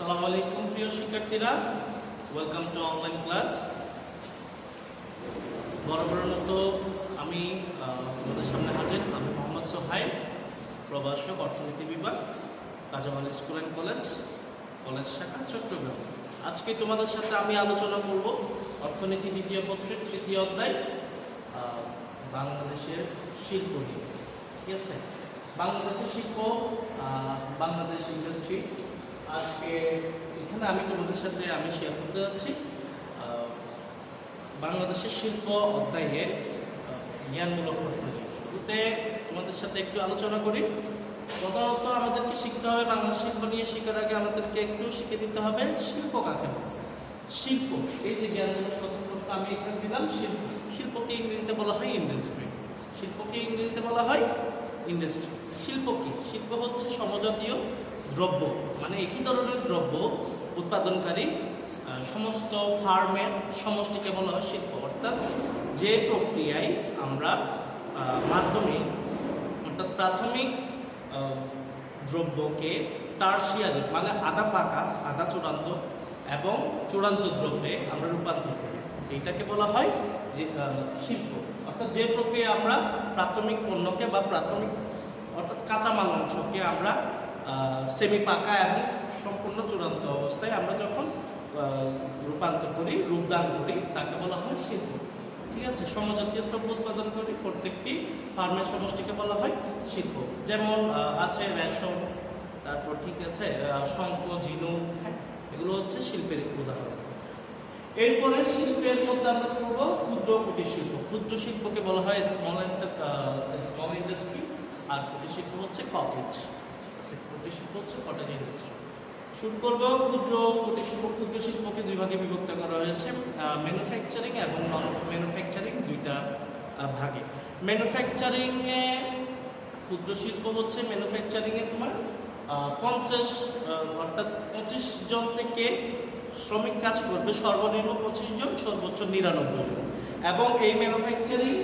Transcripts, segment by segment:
আসসালামু আলাইকুম প্রিয় শিক্ষার্থীরা, ওয়েলকাম টু অনলাইন ক্লাস। বরাবরের মতো আমি তোমাদের সামনে হাজির। আমি মোহাম্মদ সোহাইল, প্রভাষক, অর্থনীতি বিভাগ, কাজামাল স্কুল অ্যান্ড কলেজ শাখা, চট্টগ্রাম। আজকে তোমাদের সাথে আমি আলোচনা করব অর্থনীতি দ্বিতীয় পত্রের তৃতীয় অধ্যায়, বাংলাদেশের শিল্প নিয়ে। ঠিক আছে, বাংলাদেশের শিল্প, বাংলাদেশ ইন্ডাস্ট্রি। আজকে এখানে আমি তোমাদের সাথে শেয়ার করতে যাচ্ছি বাংলাদেশের শিল্প অধ্যায়ে জ্ঞানমূলক প্রশ্ন নিয়ে। শুরুতে তোমাদের সাথে একটু আলোচনা করি। প্রধানত আমাদেরকে শিখতে হবে বাংলা শিল্প নিয়ে। শেখার আগে আমাদেরকে একটু শিখে দিতে হবে শিল্প কাকে বলে। শিল্প, এই যে জ্ঞানমূলক প্রথম প্রশ্ন আমি এখানে দিলাম, শিল্প। শিল্পকে ইংরেজিতে বলা হয় ইন্ডাস্ট্রি। শিল্পকে ইংরেজিতে বলা হয় ইন্ডাস্ট্রি। শিল্প কি? শিল্প হচ্ছে সমজাতীয় দ্রব্য, মানে একই ধরনের দ্রব্য উৎপাদনকারী সমস্ত ফার্মের সমষ্টিকে বলা হয় শিল্প। অর্থাৎ যে প্রক্রিয়ায় আমরা মাধ্যমে, অর্থাৎ প্রাথমিক দ্রব্যকে টার্সিয়ারি, মানে আধা পাকা, আধা চূড়ান্ত এবং চূড়ান্ত দ্রব্যে আমরা রূপান্তর করি, এইটাকে বলা হয় যে শিল্প। অর্থাৎ যে প্রক্রিয়া আমরা প্রাথমিক পণ্যকে বা প্রাথমিক অর্থাৎ কাঁচামাল অংশকে আমরা সেমি পাকা এবং সম্পূর্ণ চূড়ান্ত অবস্থায় আমরা যখন রূপান্তর করি, রূপদান করি, তাকে বলা হয় শিল্প। ঠিক আছে, সমজাতীয় দ্রব্য উৎপাদন করি, প্রত্যেকটি ফার্মের সমষ্টিকে বলা হয় শিল্প। যেমন আছে রেশম, তারপর ঠিক আছে শঙ্খ, ঝিনুক, হ্যাঁ, এগুলো হচ্ছে শিল্পের উদাহরণ। এরপরে শিল্পের মধ্যে আমরা করবো ক্ষুদ্র কুটির শিল্প। ক্ষুদ্র শিল্পকে বলা হয় স্মল ইন্ডাস্ট্রি, আর কুটির শিল্প হচ্ছে কটেজ। কুটির শিল্প হচ্ছে কটেজ ইন্ডাস্ট্রি। শুরু করবো ক্ষুদ্র কুটির শিল্প। ক্ষুদ্র শিল্পকে দুই ভাগে বিভক্ত করা হয়েছে, ম্যানুফ্যাকচারিং এবং নন ম্যানুফ্যাকচারিং, দুইটা ভাগে। ম্যানুফ্যাকচারিংয়ে ক্ষুদ্র শিল্প হচ্ছে ম্যানুফ্যাকচারিংয়ে তোমার 50 অর্থাৎ 25 জন থেকে শ্রমিক কাজ করবে, সর্বনিম্ন 25 জন, সর্বোচ্চ 99 জন। এবং এই ম্যানুফ্যাকচারিং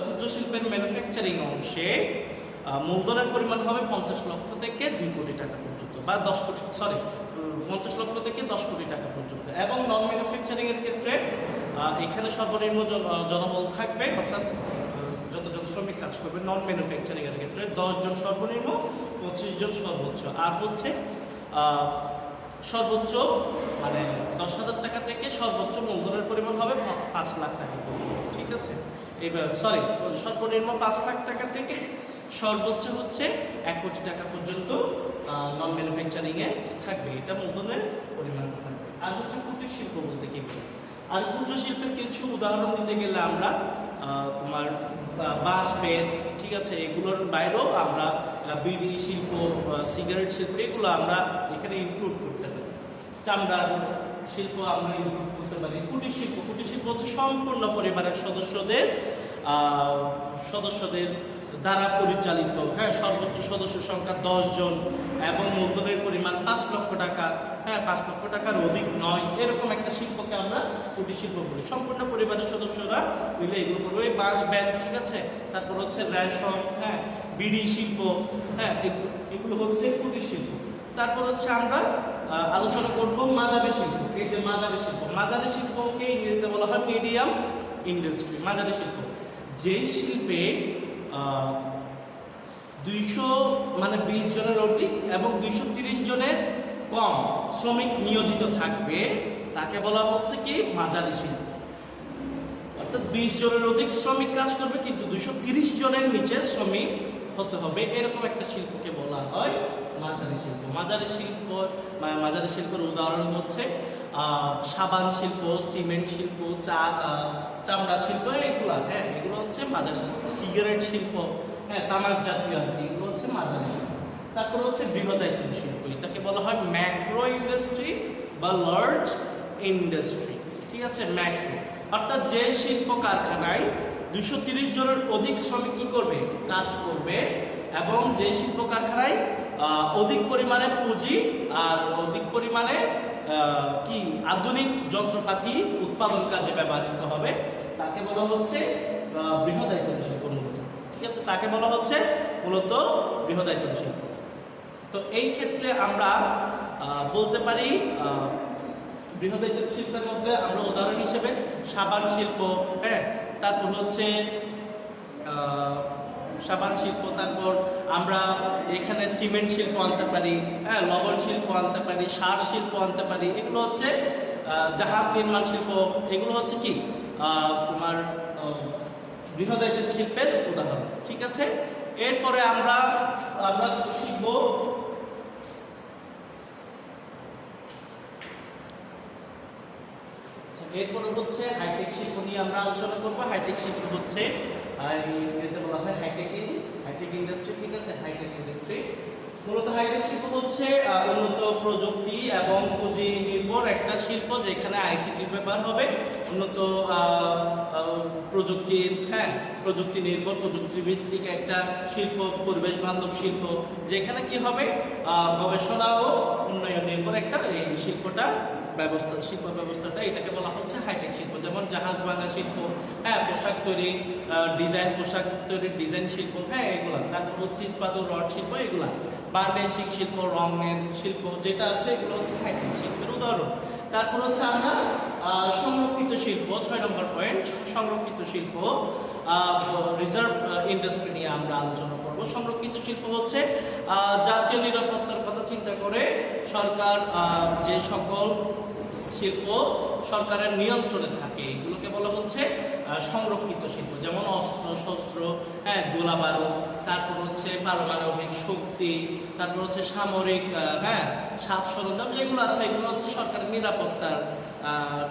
ক্ষুদ্র শিল্পের ম্যানুফ্যাকচারিং অংশে মূলধনের পরিমাণ হবে 50 লক্ষ থেকে 2 কোটি টাকা পর্যন্ত, বা 50 লক্ষ থেকে 10 কোটি টাকা পর্যন্ত। এবং নন ম্যানুফ্যাকচারিং এর ক্ষেত্রে এখানে সর্বনিম্ন জনবল থাকবে, অর্থাৎ যতজন শ্রমিক কাজ করবে নন ম্যানুফ্যাকচারিং এর ক্ষেত্রে 10 জন সর্বনিম্ন, 25 জন সর্বোচ্চ। আর হচ্ছে সর্বোচ্চ মানে 10,000 টাকা থেকে সর্বোচ্চ মূলধনের পরিমাণ হবে 5 লাখ টাকা পর্যন্ত। ঠিক আছে, এবার সর্বনিম্ন 5 লাখ টাকা থেকে সর্বোচ্চ হচ্ছে 1 কোটি টাকা পর্যন্ত নন ম্যানুফ্যাকচারিংয়ে থাকবে, এটা মূলধনের পরিমাণ থাকবে। আর হচ্ছে কুটির শিল্প বলতে কি? আর ক্ষুদ্র শিল্পের কিছু উদাহরণ দিতে গেলে আমরা তোমার বাঁশ, বেত, ঠিক আছে, এগুলোর বাইরেও আমরা বিড়ি শিল্প, সিগারেট শিল্প, এগুলো আমরা এখানে ইনক্লুড করতে পারি। চামড়ার শিল্প আমরা ইনক্লুড করতে পারি। কুটির শিল্প, কুটির শিল্প হচ্ছে সম্পূর্ণ পরিবারের সদস্যদের দ্বারা পরিচালিত, হ্যাঁ, সর্বোচ্চ সদস্য সংখ্যা 10 জন এবং মূলধনের পরিমাণ 5 লক্ষ টাকা, হ্যাঁ, 5 লক্ষ টাকার অধিক নয়, এরকম একটা শিল্পকে আমরা কুটির শিল্প বলি। সম্পূর্ণ পরিবারের সদস্যরা মিলে এগুলো করবো। এই বাঁশ, বেত, ঠিক আছে, তারপর হচ্ছে রেশম, হ্যাঁ, বিড়ি শিল্প, হ্যাঁ, এগুলো হচ্ছে কুটির শিল্প। তারপর হচ্ছে আমরা আলোচনা করব মাঝারি শিল্প। এই যে মাঝারি শিল্প, মাঝারি শিল্পকে ইংরেজিতে বলা হয় মিডিয়াম ইন্ডাস্ট্রি। মাঝারি শিল্প যেই শিল্পে 20 জনের অধিক এবং 230 জনের কম শ্রমিক নিয়োজিত থাকবে, তাকে বলা হচ্ছে কি মাঝারি শিল্প। অর্থাৎ 20 জনের অধিক শ্রমিক কাজ করবে, কিন্তু 230 জনের নিচে শ্রমিক হতে হবে, এরকম একটা শিল্পকে বলা হয় মাঝারি শিল্প। মাঝারি শিল্পের উদাহরণ হচ্ছে সাবান শিল্প, সিমেন্ট শিল্প, চামড়া শিল্প, এগুলো, হ্যাঁ, এগুলো হচ্ছে মাঝারি শিল্প। সিগারেট শিল্প, হ্যাঁ, তামাক জাতীয় আর কি, এগুলো হচ্ছে মাঝারি শিল্প। তারপর হচ্ছে বৃহদায়তন শিল্প, এটাকে বলা হয় ম্যাক্রো ইন্ডাস্ট্রি বা লার্জ ইন্ডাস্ট্রি। ঠিক আছে, ম্যাক্রো অর্থাৎ যে শিল্প কারখানায় 230 জনের অধিক শ্রমিক কি করবে, কাজ করবে, এবং যে শিল্প কারখানায় অধিক পরিমাণে পুঁজি আর অধিক পরিমাণে কি আধুনিক যন্ত্রপাতি উৎপাদন কাজে ব্যবহৃত হবে, তাকে বলা হচ্ছে বৃহদায়তন শিল্প মূলত। ঠিক আছে, তাকে বলা হচ্ছে মূলত বৃহদায়তন শিল্প। তো এই ক্ষেত্রে আমরা বলতে পারি বৃহদায়িত শিল্পের মধ্যে আমরা উদাহরণ হিসেবে সাবান শিল্প, হ্যাঁ, তারপর হচ্ছে সাবান শিল্প, তারপর আমরা এখানে সিমেন্ট শিল্প আনতে পারি, হ্যাঁ, লবণ শিল্প আনতে পারি, সার শিল্প আনতে পারি। এগুলো হচ্ছে জাহাজ নির্মাণ শিল্প, এগুলো হচ্ছে কি তোমার বৃহদায়িত শিল্পের উদাহরণ। ঠিক আছে, এরপরে আমরা শিখব এরপরে হচ্ছে হাইটেক শিল্প নিয়ে আমরা আলোচনা করব। হাইটেক শিল্প হচ্ছে এতে বলা হয় হাইটেক ইন্ডাস্ট্রি। ঠিক আছে, হাইটেক ইন্ডাস্ট্রি মূলত হাইটেক শিল্প হচ্ছে উন্নত প্রযুক্তি এবং পুঁজি নির্ভর একটা শিল্প, যেখানে আইসিটির ব্যবহার হবে, উন্নত প্রযুক্তির, হ্যাঁ, প্রযুক্তি নির্ভর প্রযুক্তি ভিত্তিক একটা শিল্প, পরিবেশ বান্ধব শিল্প, যেখানে কি হবে গবেষণা ও উন্নয়ন নির্ভর একটা এই শিল্পটা শিল্প ব্যবস্থাটা, এটাকে বলা হচ্ছে হাইটেক শিল্প। যেমন জাহাজ ভাঙা শিল্প, হ্যাঁ, পোশাক তৈরি, পোশাক তৈরির ডিজাইন শিল্প, হ্যাঁ, এগুলা। তারপর হচ্ছে ইস্পাত ও রড শিল্প, এগুলা। বার্নিশিং শিল্প, রঙের শিল্প যেটা আছে, এগুলো হচ্ছে হাইটেক শিল্পের উদাহরণ। তারপর হচ্ছে আমরা সংরক্ষিত শিল্প, 6 নম্বর পয়েন্ট, সংরক্ষিত শিল্প, রিজার্ভ ইন্ডাস্ট্রি নিয়ে আমরা আলোচনা করব। সংরক্ষিত শিল্প হচ্ছে জাতীয় নিরাপত্তার কথা চিন্তা করে সরকার যে সকল শিল্প সরকারের নিয়ন্ত্রণে থাকে, এগুলোকে বলা হচ্ছে সংরক্ষিত শিল্প। যেমন অস্ত্র শস্ত্র, হ্যাঁ, গোলা বারুদ, তারপর হচ্ছে পারমাণবিক শক্তি, তারপর হচ্ছে সামরিক, হ্যাঁ, সাজ সরঞ্জাম যেগুলো আছে, এগুলো হচ্ছে সরকারের নিরাপত্তার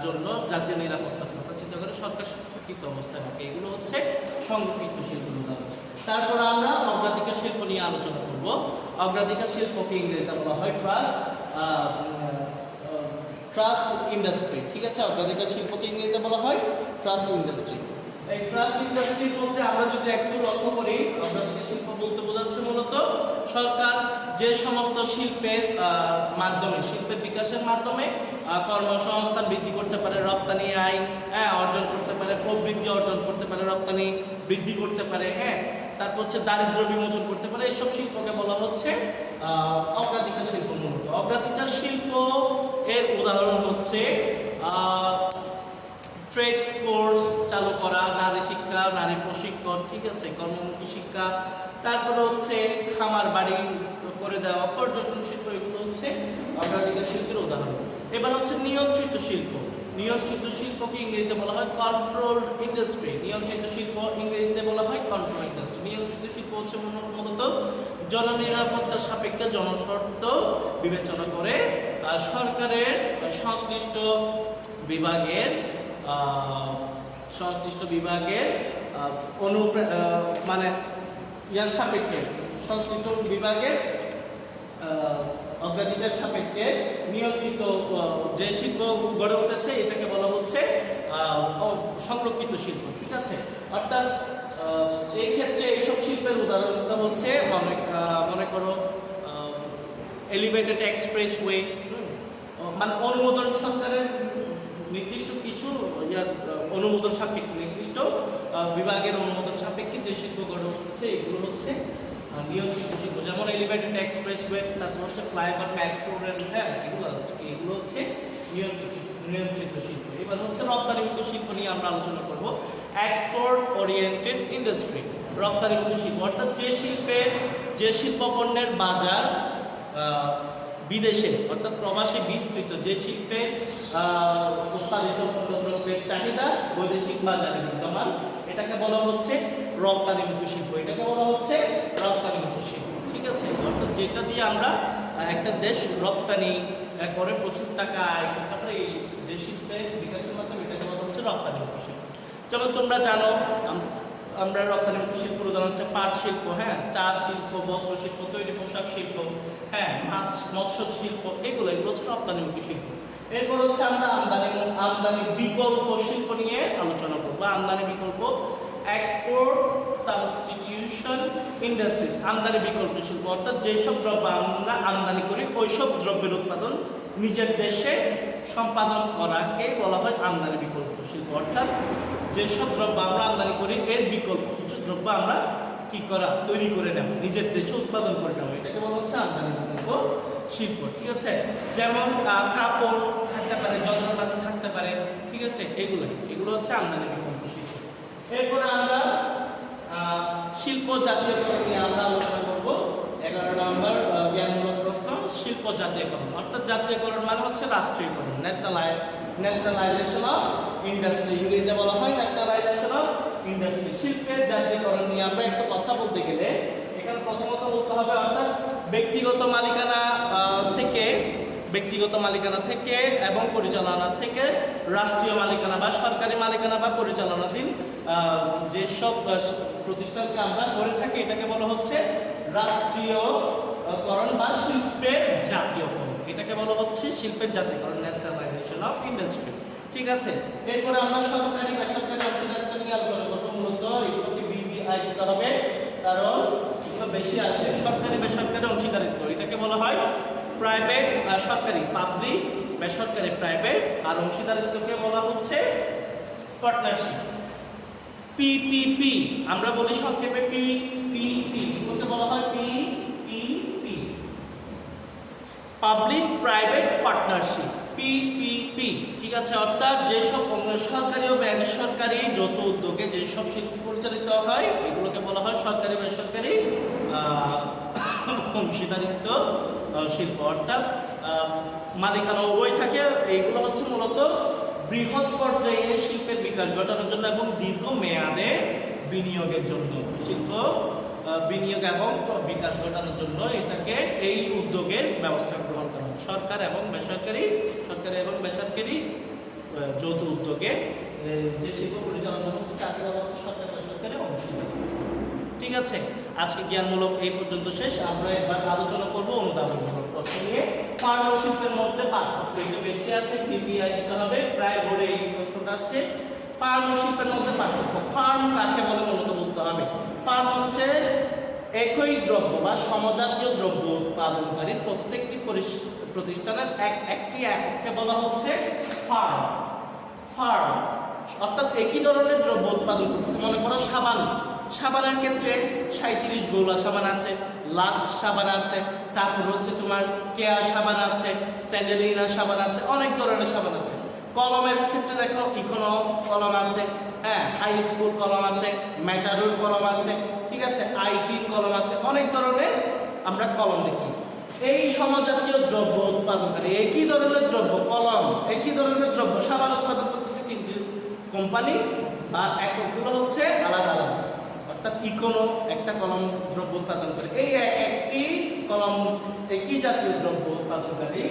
জন্য, জাতীয় নিরাপত্তার কথা চিন্তা করে সরকার সংরক্ষিত অবস্থায় থাকে, এগুলো হচ্ছে সংরক্ষিত শিল্পের উদাহরণ। তারপর আমরা অগ্রাধিকার শিল্প নিয়ে আলোচনা করব। অগ্রাধিকার শিল্পকে ইংরেজিতে বলা হয় ট্রাস্ট ইন্ডাস্ট্রি। ঠিক আছে, অগ্রাধিকার শিল্পকে ইংরেজিতে বলা হয় ট্রাস্ট ইন্ডাস্ট্রি। এই ট্রাস্ট ইন্ডাস্ট্রির মধ্যে আমরা যদি একটু লক্ষ্য করি, অগ্রাধিকার শিল্প বলতে বোঝাচ্ছে মূলত সরকার যে সমস্ত শিল্পের মাধ্যমে, শিল্পের বিকাশের মাধ্যমে কর্মসংস্থান বৃদ্ধি করতে পারে, রপ্তানি আয়, হ্যাঁ, অর্জন করতে পারে, প্রবৃদ্ধি অর্জন করতে পারে, রপ্তানি বৃদ্ধি করতে পারে, হ্যাঁ, তারপর হচ্ছে দারিদ্র্য বিমোচন করতে পারে, এইসব শিল্পকে বলা হচ্ছে অগ্রাধিকার শিল্প। মূলত অগ্রাধিকার শিল্প এর উদাহরণ হচ্ছে ট্রেড কোর্স চালু করা, নারী শিক্ষা, নারী প্রশিক্ষণ, ঠিক আছে, কর্মমুখী শিক্ষা, তারপরে হচ্ছে খামার বাড়ি করে দেওয়া, পর্যটন শিল্প, এগুলো হচ্ছে অগ্রাধিকার শিল্পের উদাহরণ। এবার হচ্ছে নিয়ন্ত্রিত শিল্প। নিয়ন্ত্রিত শিল্পকে ইংরেজিতে বলা হয় কন্ট্রোলড ইন্ডাস্ট্রি। নিয়ন্ত্রিত শিল্প ইংরেজিতে বলা হয় কন্ট্রোল ইন্ডাস্ট্রি। নিয়ন্ত্রিত শিল্প হচ্ছে মূলত জননিরাপত্তার সাপেক্ষে জনস্বার্থ বিবেচনা করে সরকারের সংশ্লিষ্ট বিভাগের মানে ইয়ার সাপেক্ষে, সংশ্লিষ্ট বিভাগের অগ্রাধিকার সাপেক্ষে নিয়ন্ত্রিত যে শিল্প গড়ে উঠেছে, এটাকে বলা হচ্ছে সংরক্ষিত শিল্প। ঠিক আছে, অর্থাৎ এই ক্ষেত্রে এইসব শিল্পের উদাহরণটা হচ্ছে মনে করো এলিভেটেড এক্সপ্রেসওয়ে, মানে অনুমোদন সরকারের নির্দিষ্ট কিছু অনুমোদন সাপেক্ষে, নির্দিষ্ট বিভাগের অনুমোদন সাপেক্ষে যে শিল্প গড়ে উঠেছে, এগুলো হচ্ছে নিয়ন্ত্রিত শিল্প। যেমন এলিভেটেড এক্সপ্রেসওয়ে, তারপর হচ্ছে ফ্লাইওভার, মেট্রো রেল, হ্যাঁ, এগুলো হচ্ছে নিয়ন্ত্রিত শিল্প। এবার হচ্ছে রপ্তানিমুখী শিল্প নিয়ে আমরা আলোচনা করব। এক্সপোর্ট ওরিয়েন্টেড ইন্ডাস্ট্রি, রপ্তানিমুখী শিল্প, অর্থাৎ যে শিল্প পণ্যের বাজার বিদেশে, অর্থাৎ প্রবাসী বিস্তৃত, যে শিল্পে উৎপাদিত দ্রব্যের চাহিদা বৈদেশিক বাজারে বিদ্যমান, এটাকে বলা হচ্ছে রপ্তানিমুখী শিল্প। এটাকে বলা হচ্ছে রপ্তানিমুখী শিল্প। ঠিক আছে, অর্থাৎ যেটা দিয়ে আমরা একটা দেশ রপ্তানি করে প্রচুর টাকা আয় করতে পারে, এই যে শিল্পের বিকাশের মাধ্যমে, এটাকে বলা হচ্ছে রপ্তানিমুখী শিল্প। যেমন তোমরা জানো, আমরা রপ্তানিমুখী শিল্পের উদাহরণ হচ্ছে পাট শিল্প, হ্যাঁ, চা শিল্প, বস্ত্র শিল্প, তৈরি পোশাক শিল্প, হ্যাঁ, মৎস্য শিল্প, এগুলো হচ্ছে রপ্তানিমুখী শিল্প। এরপর হচ্ছে আমরা আমদানি বিকল্প শিল্প নিয়ে আলোচনা করবো। আমদানি বিকল্প, এক্সপোর্ট সাবস্টিটিউশন ইন্ডাস্ট্রিজ, আমদানি বিকল্প শিল্প, অর্থাৎ যেসব দ্রব্য আমরা আমদানি করি, ওইসব দ্রব্যের উৎপাদন নিজের দেশে সম্পাদন করাকে বলা হয় আমদানি বিকল্প শিল্প। অর্থাৎ যেসব দ্রব্য আমরা আমদানি করি, এর বিকল্প কিছু দ্রব্য আমরা তৈরি করে নেব, নিজের দেশে উৎপাদন করে নেব, এটাকে বলা হচ্ছে আমদানি বিকল্প শিল্প। শিল্প, ঠিক আছে? যেমন কাপড় থাকতে পারে, যন্ত্রপাতি থাকতে পারে, ঠিক আছে? এগুলো হচ্ছে আমদানি বিকল্প শিল্প। এরপরে আমরা শিল্প জাতীয়করণ নিয়ে আমরা আলোচনা করব। 11 নম্বর জ্ঞানমূলক প্রশ্ন, শিল্প জাতীয়করণ। অর্থাৎ জাতীয়করণ মানে হচ্ছে রাষ্ট্রীয়করণ, ন্যাশনালাইজেশন অফ ইন্ডাস্ট্রি, ইংরেজিতে বলা হয় ন্যাশনালাইজেশন অফ ইন্ডাস্ট্রি। শিল্পের জাতীয়করণ নিয়ে আমরা একটু কথা বলতে গেলে এখানে প্রথমত বলতে হবে অর্থাৎ ব্যক্তিগত মালিকানা থেকে এবং পরিচালনা থেকে রাষ্ট্রীয় মালিকানা বা সরকারি মালিকানা বা পরিচালনাধীন যেসব প্রতিষ্ঠানকে আমরা করে থাকি এটাকে বলা হচ্ছে রাষ্ট্রীয়করণ বা শিল্পের জাতীয়করণ। এটাকে বলা হচ্ছে শিল্পের জাতীয়করণ, ন্যাশনালাইজেশন অফ ইন্ডাস্ট্রি, ঠিক আছে? এরপরে আমরা সরকারি বেসরকারি অংশীদারিত্ব নিয়ে আলোচনা করবো। মূলত এগুলোকে বিবিআই দিতে হবে কারণ এগুলো বেশি আসে। সরকারি বেসরকারি অংশীদারিত্ব এটাকে বলা হয় প্রাইভেট সরকারি, পাবলিক বেসরকারি প্রাইভেট, আর অংশীদারিত্বকে বলা হচ্ছে পার্টনারশিপ, পিপিপি। আমরা বলি সংক্ষেপে পিপিপি, বলতে বলা হয় PPP, public private partnership, PPP, ঠিক আছে? অর্থাৎ যেসব সরকারি ও বেসরকারি যৌথ উদ্যোগে যেসব শিল্প পরিচালিত হয় এগুলোকে বলা হয় সরকারি বেসরকারি অংশীদারিত্ব শিল্প। অর্থাৎ মালিকানা উভয় থাকে। এইগুলো হচ্ছে মূলত বৃহৎ পর্যায়ে শিল্পের বিকাশ ঘটানোর জন্য এবং দীর্ঘ মেয়াদে বিনিয়োগের জন্য, শিল্প বিনিয়োগ এবং বিকাশ ঘটানোর জন্য এটাকে এই উদ্যোগের ব্যবস্থা গ্রহণ করা হয়। সরকারি এবং বেসরকারি যৌথ উদ্যোগে যে শিল্প পরিচালনা হচ্ছে তাকে বলা হচ্ছে সরকারি বেসরকারি অংশীদারি, ঠিক আছে? আজকে জ্ঞানমূলক এই পর্যন্ত শেষ। আমরা এবার আলোচনা করবো অনুধাবনমূলক প্রশ্ন নিয়ে। ফার্ম ও শিল্পের মধ্যে পার্থক্য একটু বেশি আছে, বিবিআই দিতে হবে, প্রায় ভোরে এই প্রশ্নটা আসছে। ফার্ম ও শিল্পের মধ্যে পার্থক্য, ফার্ম কাকে বলে মূলত বলতে হবে। ফার্ম হচ্ছে একই দ্রব্য বা সমজাতীয় দ্রব্য উৎপাদনকারী প্রত্যেকটি প্রতিষ্ঠানের একটি এককে বলা হচ্ছে ফার্ম। অর্থাৎ একই ধরনের দ্রব্য উৎপাদন করছে। মনে করো সাবানের ক্ষেত্রে 37 গৌলা সাবান আছে, লাক্স সাবান আছে, তারপর হচ্ছে তোমার কেয়া সাবান আছে, স্যান্ডেলিনা সাবান আছে, অনেক ধরনের সাবান আছে। কলমের ক্ষেত্রে দেখো ইকোনো কলম আছে, হ্যাঁ, হাই স্কুল কলম আছে, ম্যাটাডোর কলম আছে, ঠিক আছে, আইটিন কলম আছে, অনেক ধরনের আমরা কলম দেখি। এই সমজাতীয় দ্রব্য উৎপাদনকারী একই ধরনের দ্রব্য, কলম একই ধরনের দ্রব্য সাবান উৎপাদন করতেছে, কিন্তু কোম্পানি বা এককগুলো হচ্ছে আলাদা আলাদা। অর্থাৎ ইকোনো একটা কলম দ্রব্য উৎপাদন করে, এই একটি কলম একই জাতীয় দ্রব্য উৎপাদনকারী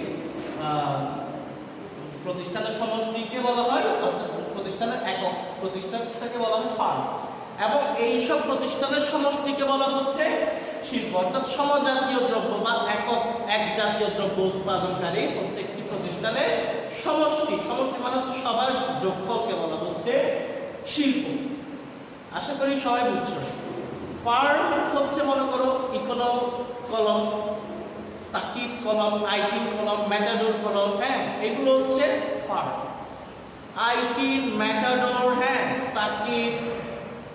প্রতিষ্ঠানের সমষ্টিকে বলা হয়, অর্থাৎ প্রতিষ্ঠানের একক প্রতিষ্ঠানটাকে বলা হয় ফার্ম, এবং এইসব প্রতিষ্ঠানের সমষ্টিকে বলা হচ্ছে শিল্প। অর্থাৎ সমজাতীয় দ্রব্য বা এক জাতীয় দ্রব্য উৎপাদনকারী প্রত্যেকটি প্রতিষ্ঠানের সমষ্টি মানে হচ্ছে সবার যোগফলকে বলা হচ্ছে শিল্প। আশা করি সবাই বুঝছো। ফার্ম হচ্ছে মনে করো ইকোনো কলম, সাকিব কলম, আইটিন কলম, ম্যাটাডোর কলম, হ্যাঁ, এগুলো হচ্ছে ফার্ম। আইটিন, ম্যাটাডোর, হ্যাঁ, সাকিব,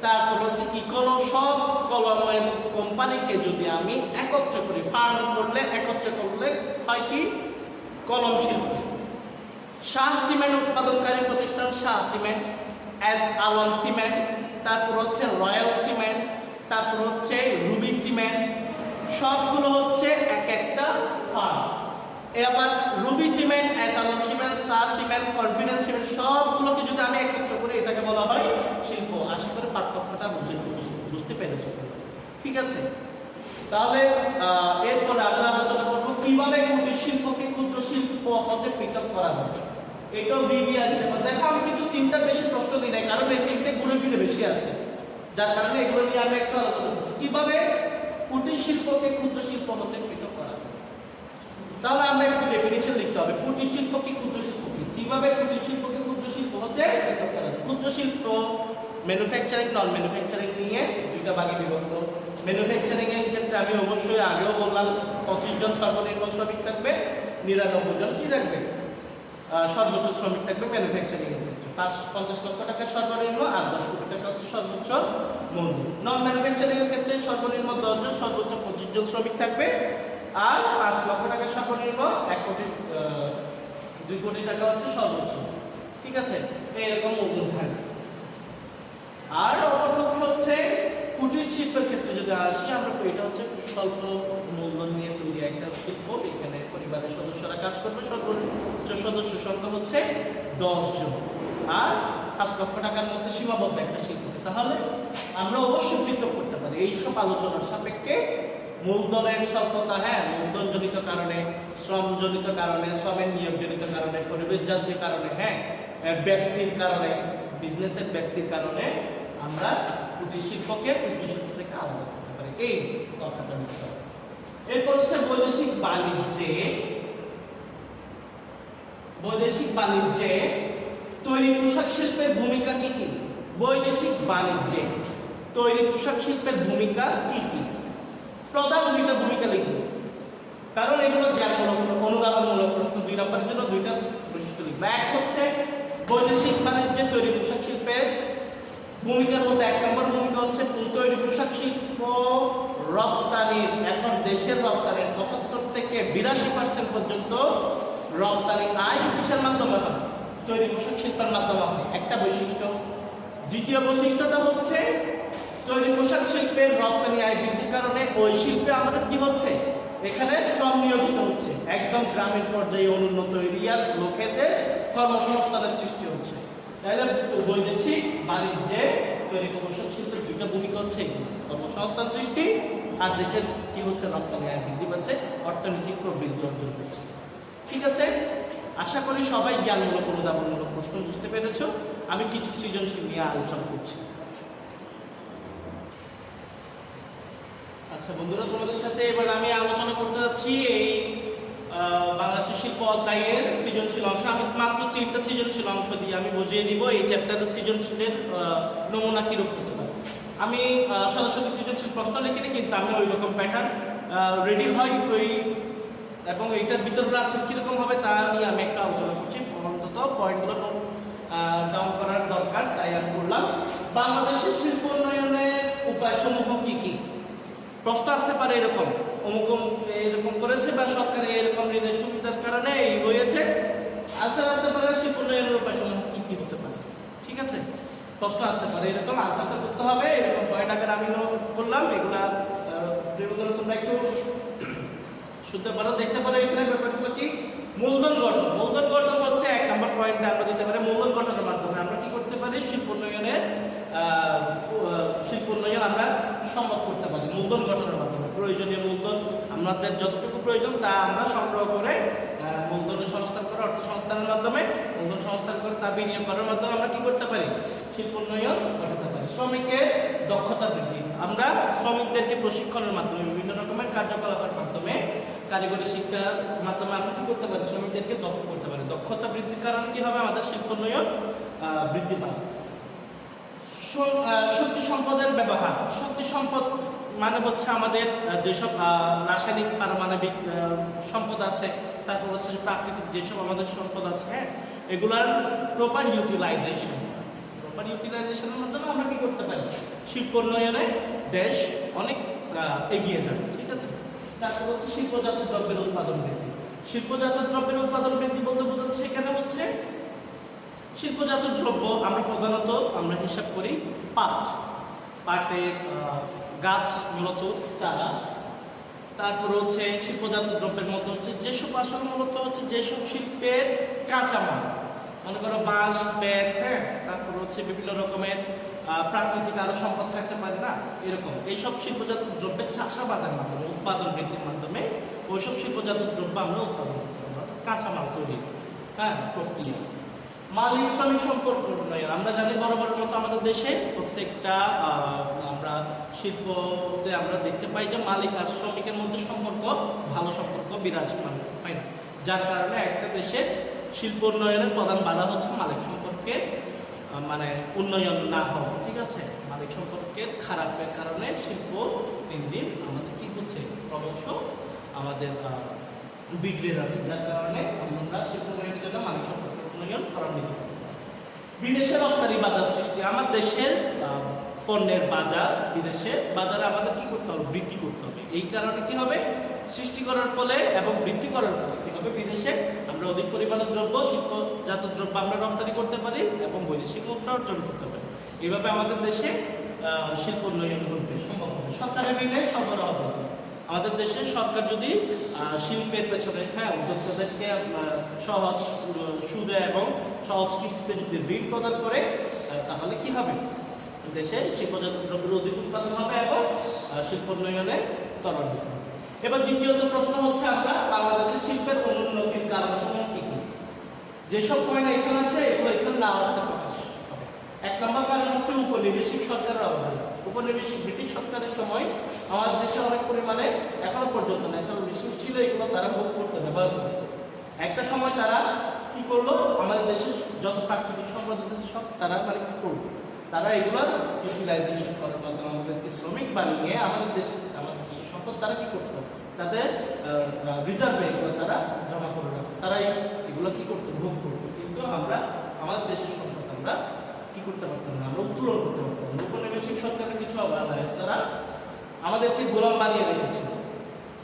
তারপর হচ্ছে ইকোনো, সব কলমের কোম্পানিকে যদি আমি একত্র করি, ফার্ম করলে একত্র করলে হয় কি কলম শিল্প। শাহ সিমেন্ট উৎপাদনকারী প্রতিষ্ঠান Shah cement, S Alam cement, তারপর হচ্ছে রয়্যাল সিমেন্ট, তারপর হচ্ছে রুবি সিমেন্ট, সবগুলো হচ্ছে এক একটা ফার্ম। এবার Ruby cement, S Alam cement, Shah cement, confidence cement সবগুলোকে যদি আমি একত্র করি এটাকে বলা হয় শিল্প। আশা করি পার্থক্যটা বুঝতে পেরেছো, ঠিক আছে? তাহলে এরপর আমরা আলোচনা করবো কিভাবে কুটির শিল্পকে ক্ষুদ্র শিল্প হতে পৃথক করা যায়। এটাও বিবিআই দেখো, আমি কিন্তু তিনটার বেশি প্রশ্ন দিই নাই, কারণ এই তিনটে ঘুরে ফিরে বেশি আসে, যার কারণে এগুলো নিয়ে আমরা একটু আলোচনা করছি। কিভাবে কুটির শিল্পকে ক্ষুদ্র শিল্প হতে পৃথক করা যায়, তাহলে আমরা একটু ডেফিনিশন লিখতে হবে। কুটির শিল্প কি, ক্ষুদ্র শিল্প কি, কিভাবে কুটির শিল্পকে ক্ষুদ্র শিল্প হতে পৃথক করা যায়। ক্ষুদ্র শিল্প ম্যানুফ্যাকচারিং, নন ম্যানুফ্যাকচারিং নিয়ে দুইটা ভাগে বিভক্ত। ম্যানুফ্যাকচারিং এর ক্ষেত্রে আমি অবশ্যই আগেও বললাম 25 জন সর্বনিম্ন শ্রমিক থাকবে, 99 জন কি থাকবে সর্বোচ্চ শ্রমিক থাকবে ম্যানুফ্যাকচারিং এর ক্ষেত্রে। 50 লক্ষ টাকা সর্বনিম্ন আর 10 কোটি টাকা হচ্ছে সর্বোচ্চ মজুরি। নন ম্যানুফ্যাকচারিং এর ক্ষেত্রে সর্বনিম্ন 10 জন, সর্বোচ্চ 25 জন শ্রমিক থাকবে, আর 5 লক্ষ টাকা সর্বনিম্ন 2 কোটি টাকা হচ্ছে সর্বোচ্চ। ঠিক আছে, এইরকম মূলধন থাকবে। আর অপরপক্ষে হচ্ছে কুটির শিল্পের ক্ষেত্রে যদি আসি, আমরা এটা হচ্ছে স্বল্প মূলধন নিয়ে তৈরি একটা শিল্প। এখানে পরিবারের সদস্যরা কাজ করবে, সর্বোচ্চ সদস্য সংখ্যা হচ্ছে 10 জন, আর 5 লক্ষ টাকার মধ্যে সীমাবদ্ধ একটা শিল্প। তাহলে আমরা অবশ্যই পৃথক করতে পারি এইসব আলোচনার সাপেক্ষে মূলধনের স্বল্পতা, হ্যাঁ, মূলধনজনিত কারণে, শ্রমজনিত কারণে, শ্রমের নিয়োগজনিত কারণে, পরিবেশজনিত কারণে, হ্যাঁ, ব্যক্তির কারণে, বিজনেসের ব্যক্তির কারণে আমরা কুটির শিল্পকে ক্ষুদ্র শিল্প থেকে আলাদা করতে পারি। এই কথাটা বুঝতে হবে। এরপর হচ্ছে বৈদেশিক বাণিজ্যে তৈরি পোশাক শিল্পের ভূমিকা কি কি? বৈদেশিক বাণিজ্যে তৈরি পোশাক শিল্পের ভূমিকা কি কি? প্রধান 2টা ভূমিকা লিখব, কারণ এগুলো জ্ঞানমূলক, অনুধাবনমূলক প্রশ্ন। 2 নম্বরের জন্য 2টা বৈশিষ্ট্য লিখব। এক হচ্ছে বৈদেশিক বাণিজ্যে তৈরি পোশাক শিল্পের ভূমিকার মধ্যে 1 নম্বর ভূমিকা হচ্ছে তৈরি পোশাক শিল্প রপ্তানির, এখন দেশের রপ্তানির 75 থেকে 82% পর্যন্ত রপ্তানি আয় কিসের মাধ্যমে হবে? তৈরি পোশাক শিল্পের মাধ্যমে হবে, একটা বৈশিষ্ট্য। দ্বিতীয় বৈশিষ্ট্যটা হচ্ছে তৈরি পোশাক শিল্পের রপ্তানি আয় বৃদ্ধির কারণে ওই শিল্পে আমাদের কি হচ্ছে? এখানে শ্রম নিয়োজিত হচ্ছে, একদম গ্রামীণ পর্যায়ে অনুন্নত এরিয়ার লোকেদের কর্মসংস্থানের সৃষ্টি হচ্ছে। তাহলে বৈদেশিক বাণিজ্যে তৈরি পোশাক শিল্পের 2টা ভূমিকা হচ্ছে কর্মসংস্থান সৃষ্টি, আর দেশের কি হচ্ছে? রপ্তানি আয় বৃদ্ধি পাচ্ছে, অর্থনৈতিক প্রবৃদ্ধি অর্জন করছে। ঠিক আছে, আশা করি সবাই জ্ঞানমূলক, অনুধাবনমূলক প্রশ্ন বুঝতে পেরেছ। আমি কিছু সৃজনশীল নিয়ে আলোচনা করছি। আচ্ছা বন্ধুরা, তোমাদের সাথে এবার আমি আলোচনা করতে যাচ্ছি এই বাংলাদেশের শিল্প অধ্যায়ের সৃজনশীল অংশ। আমি মাত্র 3টা সৃজনশীল অংশ দিয়ে আমি বুঝিয়ে দিব এই চ্যাপ্টারের সৃজনশীলের নমুনা কিরূপ হতে পারে। আমি সরাসরি সৃজনশীল প্রশ্ন লিখিনি, কিন্তু আমি ওই রকম প্যাটার্ন রেডি হয় ওই, এবং এইটার ভিতর আছে কিরকম হবে তা নিয়ে আমি একটা আলোচনা করছি। অন্তত পয়েন্টগুলো ডাউন করার দরকার, তাই আমি করলাম। বাংলাদেশের শিল্প উন্নয়নের উপায়সমূহ কি কি? প্রশ্ন আসতে পারে এরকম, অমুক এরকম করেছে বা সরকারি এরকম ঋণের সুবিধার কারণে এই হয়েছে। আনসার আসতে পারে শিল্প উন্নয়নের উপায়সমূহ কি কি হতে পারে। ঠিক আছে, প্রশ্ন আসতে পারে এরকম, আনসারটা করতে হবে এরকম পয়েন্ট আকারে আমি করলাম। এগুলা তোমরা একটু শুনতে পারো, দেখতে পারো। এখানে ব্যাপারগুলো কি? মূলধন গঠন। মূলধন গঠন হচ্ছে 1 নম্বর পয়েন্টে আমরা দিতে পারি। মূলধন গঠনের মাধ্যমে আমরা কি করতে পারি? শিল্প উন্নয়ন আমরা সম্ভব করতে পারি মূলধন গঠনের মাধ্যমে। প্রয়োজনীয় মূলধন আমাদের যতটুকু প্রয়োজন তা আমরা সংগ্রহ করে মূলধনের সংস্থান করে, অর্থ সংস্থানের মাধ্যমে, মূলধন সংস্থান করে তা বিনিয়োগ করার মাধ্যমে আমরা কি করতে পারি? শিল্প উন্নয়ন ঘটাতে পারি। শ্রমিকের দক্ষতা বৃদ্ধি, আমরা শ্রমিকদেরকে প্রশিক্ষণের মাধ্যমে, বিভিন্ন রকমের কার্যকলাপের মাধ্যমে, কারিগরি শিক্ষার মাধ্যমে আমরা কি করতে পারি? শ্রমিকদেরকে দক্ষ করতে পারি। দক্ষতা বৃদ্ধির কারণে কি হবে? আমাদের শিল্প উন্নয়ন বৃদ্ধি পাবে। শক্তি সম্পদের ব্যবহার। শক্তি সম্পদ মানে হচ্ছে আমাদের যেসব রাসায়নিক, পারমাণবিক সম্পদ আছে, তারপর হচ্ছে প্রাকৃতিক যেসব আমাদের সম্পদ আছে, হ্যাঁ, এগুলার প্রপার ইউটিলাইজেশনের মাধ্যমে আমরা কি করতে পারি? শিল্প উন্নয়নে দেশ অনেক এগিয়ে যাবে। ঠিক আছে, তারপর হচ্ছে শিল্পজাত দ্রব্যের উৎপাদন বৃদ্ধি। শিল্পজাত দ্রব্যের উৎপাদন বৃদ্ধি বলতে বোঝাচ্ছে এখানে হচ্ছে শিল্পজাত দ্রব্য আমরা প্রধানত আমরা হিসাব করি পাটের গাছ, মূলত চারা। তারপর হচ্ছে শিল্পজাত দ্রব্যের মধ্যে হচ্ছে যেসব আসলে মূলত হচ্ছে যেসব শিল্পের কাঁচামাল, মনে করো বাঁশ, বেত, হ্যাঁ, তারপর হচ্ছে বিভিন্ন রকমের প্রাকৃতিক আরো সম্পদ থাকতে পারে না, এরকম এইসব শিল্পজাত দ্রব্যের চাষাবাদের মাধ্যমে, উৎপাদন বৃদ্ধির মাধ্যমে ওইসব শিল্পজাত দ্রব্য আমরা উৎপাদন করতে পারবো, কাঁচামাল তৈরি, হ্যাঁ, প্রক্রিয়া। মালিক শ্রমিক সম্পর্ক উন্নয়ন, আমরা জানি বরাবরের মতো আমাদের দেশে প্রত্যেকটা আমরা শিল্পতে আমরা দেখতে পাই যে মালিক আর শ্রমিকের মধ্যে সম্পর্ক, ভালো সম্পর্ক বিরাজমান হয় না, যার কারণে একটা দেশের শিল্প উন্নয়নের প্রধান বাধা হচ্ছে মালিক সম্পর্কে মানে উন্নয়ন না হওয়া। ঠিক আছে, মালিক সম্পর্কের খারাপের কারণে শিল্প দিন দিন আমাদের কি হচ্ছে? ক্রমশ আমাদের বিগড়ে যাচ্ছে, যার কারণে আমরা শিল্প উন্নয়নের জন্য মালিক সম্পর্কের উন্নয়ন করা নিতে পারি। বিদেশে রপ্তানি বাজার সৃষ্টি, আমার দেশের পণ্যের বাজার, বিদেশে বাজারে আমাদের কি করতে হবে? বৃদ্ধি করতে হবে। এই কারণে কি হবে? সৃষ্টি করার ফলে এবং বৃদ্ধি করার ফলে কি হবে, বিদেশে আমরা অধিক পরিমাণে দ্রব্য, শিল্পজাত দ্রব্য আমরা রপ্তানি করতে পারি এবং বৈদেশিক মুদ্রা অর্জন করতে পারি। এইভাবে আমাদের দেশে শিল্প উন্নয়ন করতে সম্ভব হবে। সরকারের মিলে সরবরাহ হবে। আমাদের দেশে সরকার যদি শিল্পের পেছনে উদ্যোক্তাদেরকে সহজ সুদে এবং সহজ কিস্তিতে যদি ঋণ প্রদান করে, তাহলে কি হবে, দেশে শিল্পজাত দ্রব্যের অধিক উৎপাদন হবে এবং শিল্প উন্নয়নে ত্বরান্বিত হবে। এবার দ্বিতীয়ত প্রশ্ন হচ্ছে, আমরা বাংলাদেশের শিল্পের অনুন্নতির কারণসমূহ কি কি? যেসব পয়েন্ট এখানে আছে এগুলো এখানে না আওয়াজটা প্রকাশ হবে। 1 নম্বর কারণ হচ্ছে উপনিবেশিক সরকারের অবদান। উপনিবেশিক ব্রিটিশ সরকারের সময় আমাদের দেশে অনেক পরিমাণে এখনো পর্যন্ত ন্যাচারাল রিসোর্স ছিল, এগুলো তারা ভোগ করতে ব্যবহার করতো। একটা সময় তারা কি করলো, আমাদের দেশে যত প্রাকৃতিক সম্পদ আছে সব তারা মানে কি করলো, তারা এগুলোর ইউটিলাইজেশন করার মাধ্যমে আমাদেরকে শ্রমিক বানিয়ে আমাদের দেশের সম্পদ তারা কি করতো, তাদের রিজার্ভে এগুলো তারা জমা করে রাখতো, তারা এগুলো কি করতো, ভোগ করতো। কিন্তু আমরা আমাদের দেশের সম্পদ আমরা কি করতে পারতাম না, আমরা উত্তোলন করতে পারতাম না। উপনিবেশিক সরকারের কিছু অবহেলায় তারা আমাদেরকে গোলাম বানিয়ে রেখেছিল।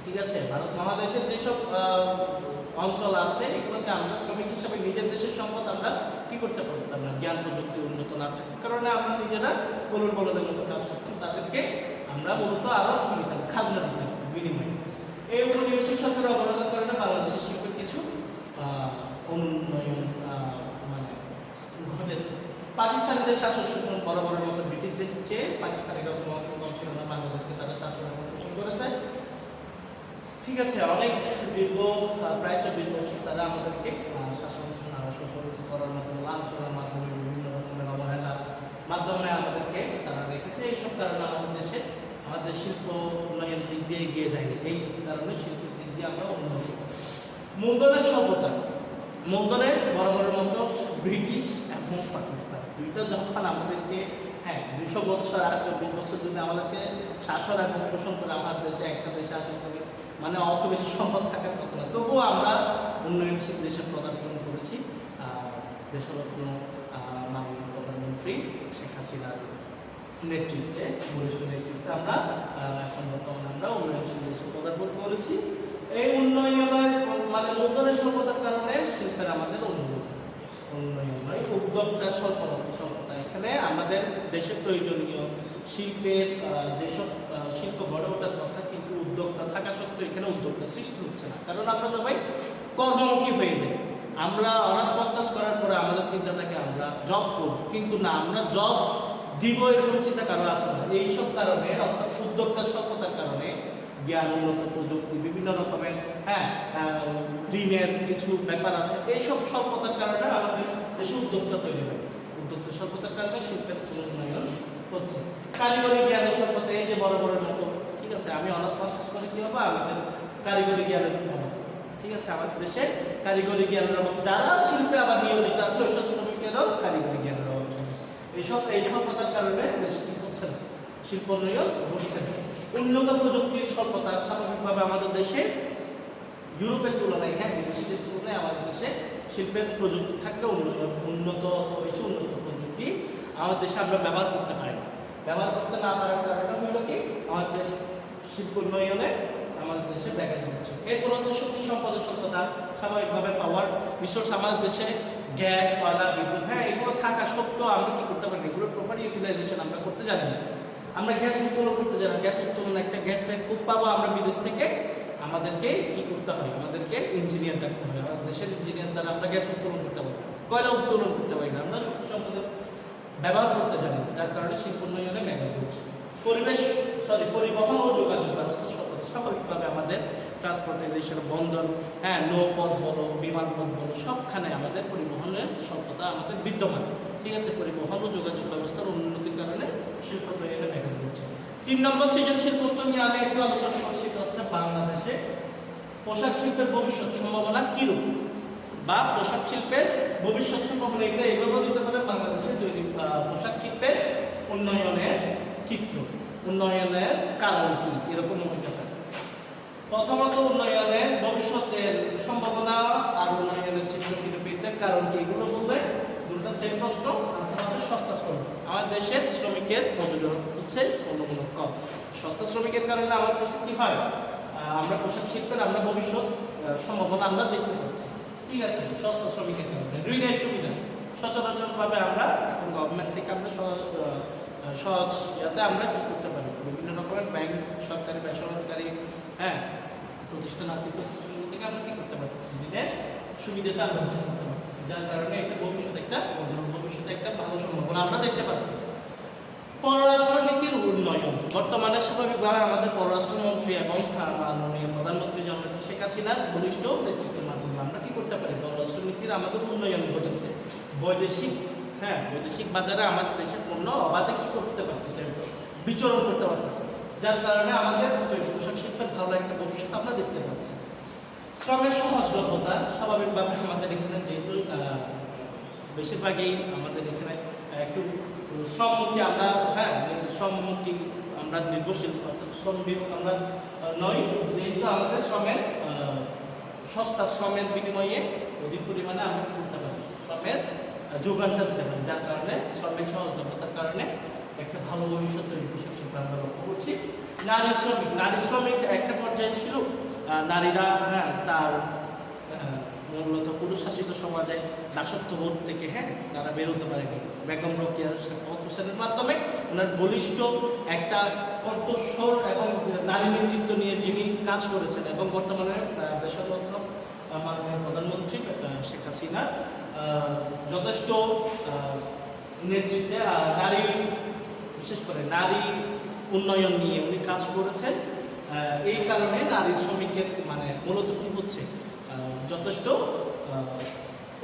ঠিক আছে, ভারত মহাদেশের যেসব অঞ্চল আছে এগুলোতে আমরা শ্রমিক হিসাবে নিজের দেশের সম্পদ আমরা কি করতে পারতাম না, জ্ঞান প্রযুক্তি উন্নত না থাকার কারণে আমরা নিজেরা কলুর বলদের মতো কাজ করতাম। তাদেরকে আমরা মূলত আরো কি দিতাম, খাজনা দিতাম বিনিময়ে। এই উপনিবেশিক সরকারের অবহেলার কারণে বাংলাদেশের শিল্পের কিছু উন্নয়ন মানে ঘটেছে। পাকিস্তানিদের শাসন শোষণ বরাবরের মতো ব্রিটিশদের চেয়ে পাকিস্তানিরা কোনো অংশ কম ছিল না, বাংলাদেশকে তারা শাসন এবং শোষণ করেছে। ঠিক আছে, অনেক দীর্ঘ প্রায় 24 বছর তারা আমাদেরকে শাসন শোষণ করার মাধ্যমে, লাঞ্ছনার মাধ্যমে, বিভিন্ন রকমের অবহেলার মাধ্যমে আমাদেরকে তারা রেখেছে। এইসব কারণে আমাদের শিল্প উন্নয়নের দিক দিয়ে এগিয়ে যায়নি। এই কারণে শিল্পের দিক দিয়ে আমরা উন্নত। মুঘলের সভ্যতা, মুঘলের বরাবরের মতো ব্রিটিশ এবং পাকিস্তান দুইটা যখন আমাদেরকে 200 বছর আর 24 বছর যদি আমাদেরকে শাসন এবং শোষণ করে, আমার দেশে একটা দেশে শাসন করে মানে অত বেশি সম্পদ থাকার কথা না, তবুও আমরা উন্নয়নশীল দেশে পদার্পণ করেছি। দেশরত্ন মাননীয় প্রধানমন্ত্রী শেখ হাসিনার নেতৃত্বে, বরিষ্ঠ নেতৃত্বে আমরা এখন বর্তমানে আমরা উন্নয়নশীল দেশে পদার্পণ করেছি। এই উন্নয়নের মানে মুঘলের সভ্যতার কারণে শিল্পের আমাদের উন্নয়ন নয়, উদ্যোক্তা স্বল্পতা। এখানে আমাদের দেশে প্রয়োজনীয় শিল্পের যেসব শিল্প গড়ে ওঠার কথা, কিন্তু উদ্যোক্তা থাকা সত্ত্বেও এখানে উদ্যোক্তা সৃষ্টি হচ্ছে না, কারণ আমরা সবাই কর্মমুখী হয়ে যাই। আমরা অনার্স মাস্টার্স করার পরে আমাদের চিন্তা থাকে আমরা জব করব, কিন্তু না, আমরা জব দিব এরকম চিন্তা কারো আসে না। এইসব কারণে অর্থাৎ উদ্যোক্তা স্বল্পতার কারণে জ্ঞান, উন্নত প্রযুক্তি, বিভিন্ন রকমের ঋণের কিছু ব্যাপার আছে, এইসব স্বল্পতার কারণে আমাদের দেশে উদ্যোক্তা তৈরি হয়। উদ্যোক্তা স্বল্পতার কারণে শিল্পের উন্নয়ন হচ্ছে। কারিগরি জ্ঞানের স্বল্পতা, এই যে বড় মতো, ঠিক আছে, আমি অনার্স মাস্টার্স করে কি হবে, আমাদের কারিগরি জ্ঞানের অভাব। ঠিক আছে, আমাদের দেশে কারিগরি জ্ঞানের অভাব, যারা শিল্পে আবার নিয়োজিত আছে ওইসব শ্রমিকেরও কারিগরি জ্ঞানের অভাব। এই স্বল্পতার কারণে দেশ কি হচ্ছে না, শিল্প উন্নয়ন ঘটছে না। উন্নত প্রযুক্তির স্বল্পতা, স্বাভাবিকভাবে আমাদের দেশে ইউরোপের তুলনায়, বিদেশিদের তুলনায় আমাদের দেশে শিল্পের প্রযুক্তি থাকলে উন্নত প্রযুক্তি আমাদের দেশে আমরা ব্যবহার করতে পারি না। ব্যবহার করতে না পারার কারণটা হলো কি, আমাদের দেশ শিল্প উন্নয়নে আমাদের দেশে ব্যাঘাত ঘটছে। এরপর হচ্ছে শক্তি সম্পদের স্বল্পতা। স্বাভাবিকভাবে পাওয়ার রিসোর্স আমাদের দেশে গ্যাস, কয়লা, বিদ্যুৎ, এগুলো থাকা সত্ত্বেও আমরা কি করতে পারি, এগুলোর প্রপার ইউটিলাইজেশন আমরা করতে জানি না। আমরা গ্যাস উত্তোলন করতে জানি না। গ্যাস উত্তোলন, একটা গ্যাসের কূপ পাবো আমরা বিদেশ থেকে, আমাদেরকে কি করতে হয়, আমাদেরকে ইঞ্জিনিয়ার ডাকতে হবে। আমাদের দেশের ইঞ্জিনিয়ার দ্বারা আমরা গ্যাস উত্তোলন করতে পারি, কয়লা উত্তোলন করতে পারি না। আমরা শক্তি সম্পদের ব্যবহার করতে জানি, যার কারণে শিল্প উন্নয়নে ব্যাঘাত ঘটছে। পরিবহন ও যোগাযোগ ব্যবস্থা স্বাভাবিকভাবে আমাদের ট্রান্সপোর্টেশন, বন্দর, নৌপথ বলো, বিমানপথ বলো, সবখানে আমাদের পরিবহনের স্বল্পতা আমাদের বিদ্যমান। ঠিক আছে, পরিবহন ও যোগাযোগ ব্যবস্থার উন্নতির কারণে শিল্প উন্নয়নে ব্যাঘাত ঘটছে। 3 নম্বর সৃজনশীল প্রশ্ন নিয়ে আমি একটু আলোচনা করছি, সেটা হচ্ছে বাংলাদেশে পোশাক শিল্পের ভবিষ্যৎ সম্ভাবনা কিরূপ, বা পোশাক শিল্পের ভবিষ্যৎ সম্ভাবনা। এটা এভাবে দিতে পারে বাংলাদেশের পোশাক শিল্পের উন্নয়নের চিত্র, উন্নয়নের কারণ কি, এরকম হতে পারে। প্রথমত উন্নয়নের ভবিষ্যতের সম্ভাবনা আর উন্নয়নের চিত্র কিরূপ, কারণ কি, এগুলো বলবে দুটো সেম প্রশ্ন, আনসার হবে সস্তা শ্রমিক। আমাদের দেশের শ্রমিকের মজুরি হচ্ছে তুলনামূলক কম। সস্তা শ্রমিকের কারণে আমার দেশে কি হয়, আমরা পোশাক শিল্পের আমরা ভবিষ্যৎ সম্ভাবনা আমরা দেখতে পাচ্ছি। ঠিক আছে, সস্তা শ্রমিকের কারণে ঋণের সুবিধা সচরাচরভাবে আমরা এখন গভর্নমেন্ট থেকে আমরা সহজ যাতে আমরা কি করতে পারি, বিভিন্ন রকমের ব্যাংক, সরকারি বেসরকারি প্রতিষ্ঠান, আর্থিক প্রতিষ্ঠান থেকে আমরা কি করতে পারতেছি, ঋণের সুবিধাটা আমরা করতে পারতেছি, যার কারণে একটা ভবিষ্যতে একটা ভালো সম্ভাবনা আমরা দেখতে পাচ্ছি। পররাষ্ট্রনীতির উন্নয়ন বর্তমানে স্বাভাবিকভাবে আমাদের পররাষ্ট্রমন্ত্রী এবং মাননীয় প্রধানমন্ত্রী জননেত্রী শেখ হাসিনার ঘনিষ্ঠ নেতৃত্বের মাধ্যমে আমরা কি করতে পারি, পররাষ্ট্রনীতির আমাদের উন্নয়ন ঘটেছে। বৈদেশিক বাজারে আমাদের দেশের পণ্য অবাধে কি করতে পারতেছে, বিচরণ করতে পারতেছে, যার কারণে আমাদের পোশাক শিল্পের ভালো একটা ভবিষ্যৎ আমরা দেখতে পাচ্ছি। শ্রমের সহজলভ্যতা স্বাভাবিকভাবে আমাদের এখানে যেহেতু বেশিরভাগই আমাদের এখানে একটু শ্রমমুখী আমরা শ্রমমুখী আমরা নির্ভরশীল, অর্থাৎ শ্রম বিভাগ আমরা নই, যেহেতু আমাদের সস্তা শ্রমের বিনিময়ে অধিক পরিমাণে আমরা করতে পারি, শ্রমের যোগানটা দিতে পারি, যার কারণে শ্রমের সহজলভ্যতার কারণে একটা ভালো ভবিষ্যৎ তৈরি পোশাক শিল্প আমরা লক্ষ্য করছি। নারী শ্রমিক একটা পর্যায়ে ছিল, নারীরা তার মূলত পুরুষ শাসিত সমাজে দাসত্ববোধ থেকে তারা বেরোতে পারেনি। বেগম রোকেয়া হোসেনের মাধ্যমে ওনার বলিষ্ঠ একটা কণ্ঠস্বর এবং নারী নেতৃত্ব নিয়ে যিনি কাজ করেছেন, এবং বর্তমানে দেশের মাননীয় প্রধানমন্ত্রী শেখ হাসিনা যথেষ্ট নেতৃত্বে নারী, বিশেষ করে নারী উন্নয়ন নিয়ে উনি কাজ করেছেন। এই কারণে নারী শ্রমিকের মূলত কি হচ্ছে, যথেষ্ট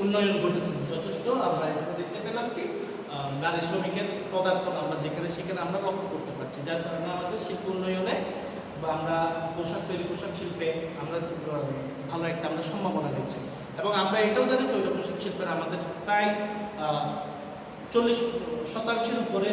উন্নয়ন ঘটেছে, যথেষ্ট আমরা দেখতে পেলাম কি নারী শ্রমিকের পদার্পণ আমরা যেখানে সেখানে আমরা লক্ষ্য করতে পারছি, যার কারণে আমাদের শিল্প উন্নয়নে বা আমরা পোশাক শিল্পে আমরা ভালো একটা আমরা সম্ভাবনা দেখছি। এবং আমরা এটাও জানি তৈরি পোশাক শিল্পের আমাদের প্রায় 40% উপরে